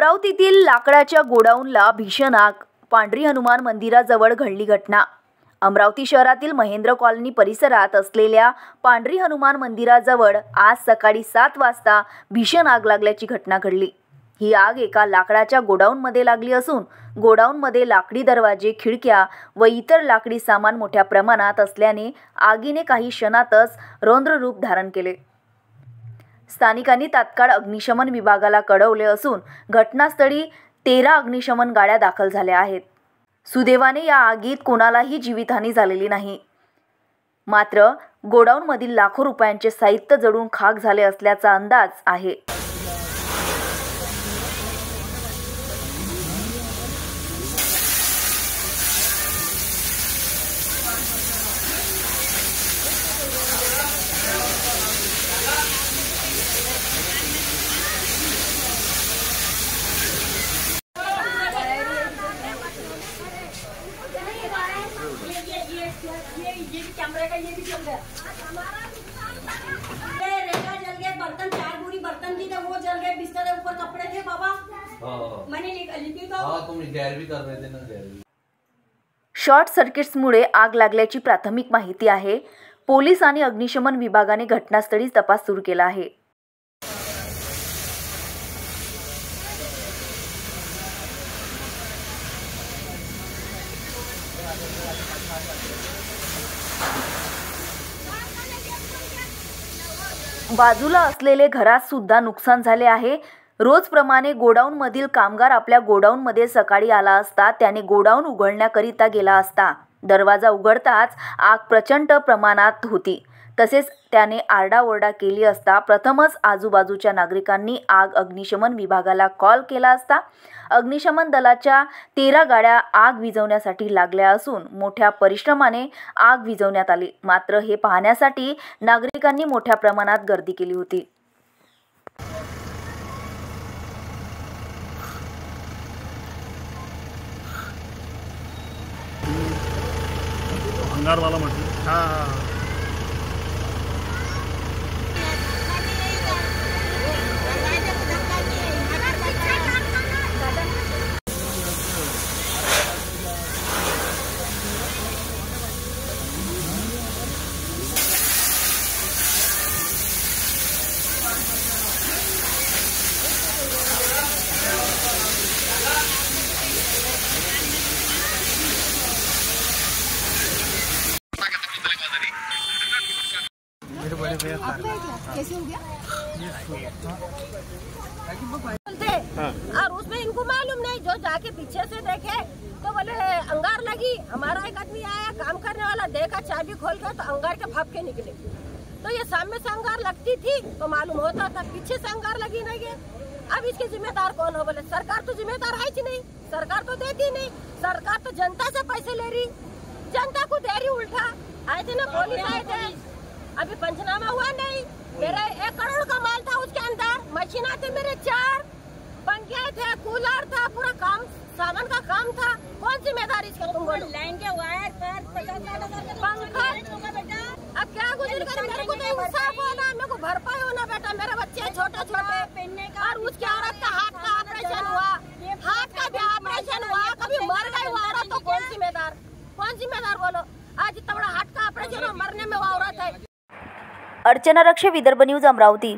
अमरावतीतील लाकडाच्या गोडाऊनला भीषण आग. पांढरी हनुमान मंदिराजवळ घडली घटना. अमरावती शहरातील महेंद्र कॉलनी परिसरात असलेल्या पांढरी हनुमान मंदिराजवळ आज सकाळी 7 वाजता भीषण आग लागल्याची घटना घडली. ही आग एका लाकडाच्या गोडाऊनमध्ये लागली असून गोडाऊनमध्ये लाकडी दरवाजे, खिडक्या व इतर लाकडी सामान मोठ्या प्रमाणात असल्याने आगीने काही क्षणातच रौद्र रूप धारण केले. स्थानिकांनी तात्काळ अग्निशमन विभागाला कळवले असून घटनास्थळी 13 अग्निशमन गाड्या दाखल झाल्या आहेत. सुदैवाने या आगीत कोणालाही जीवितहानी झालेली नाही. मात्र गोडाऊनमधील लाखो रुपयांचे साहित्य जळून खाक झाले असल्याचा अंदाज आहे. ये भी कैमरे का ये भी चल गया। रेगा जल गए, बर्तन 4 बोरी बर्तन थी तो वो जल गए, बिस्तर के ऊपर कपड़े थे बाबा। मैंने लिखी तो तुम गैर भी कर रहे थे ना गैर। शॉर्ट सर्किट्समुळे आग लागल्याची प्राथमिक माहिती आहे. पोलीस आणि अग्निशमन विभागाने घटनास्थळी तपास सुरू केला आहे. बाजूला असलेले घरात सुद्धा नुकसान झाले आहे. रोजप्रमाणे गोडाऊनमधील कामगार आपल्या गोडाऊनमध्ये सकाळी आला असता त्याने गोडाऊन उघडण्याकरिता गेला असता दरवाजा उघडताच आग प्रचंड प्रमाणात होती. तसेच त्याने आरडाओरडा केली असता प्रथमच आजूबाजूच्या नागरिकांनी अग्निशमन विभागाला कॉल केला असता अग्निशमन दलाच्या 13 गाड्या आग विझवण्यासाठी लागल्या असून मोठ्या परिश्रमाने आग विझवण्यात आली. मात्र हे पाहण्यासाठी नागरिकांनी मोठ्या प्रमाणात गर्दी केली होती. अंगारवाला म्हटलं हां कैसे हो गया? और उसमें इनको मालूम नहीं, जो जाके पीछे से देखे तो बोले अंगार लगी। हमारा एक आदमी आया काम करने वाला, देखा चाबी खोल के तो अंगार के फपके निकले। तो ये सामने से अंगार लगती थी तो मालूम होता था, पीछे से अंगार लगी नहीं है। अब इसके जिम्मेदार कौन हो? बोले सरकार तो जिम्मेदार है ही नहीं, सरकार तो देती नहीं। सरकार तो जनता से पैसे ले रही, जनता को दे रही उल्टा। आए थे ना पुलिस आए थे, अभी पंचनामा हुआ नहीं। मेरा 1 करोड़ का माल था, उसके अंदर मशीन थे मेरे 4 पंखे थे, कूलर था, पूरा काम सामान का काम था। कौन जिम्मेदारी इसका? तुम बोलो। लाइन के वायर पर 50,000 पंखा अब क्या गुजर कर मेरे को तो इंसाफ होना, मेरे को भरपाई होना बेटा। मेरे बच्चे छोटे छोटे और उसकी औरत का हाथ का ऑपरेशन हुआ, हाथ का भी ऑपरेशन हुआ, कभी मर गई वो औरत तो कौन जिम्मेदार? कौन जिम्मेदार बोलो? आज इतना बड़ा हार्ट का ऑपरेशन मरने में वो औरत है. अर्चना रक्षे, विदर्भ न्यूज, अमरावती.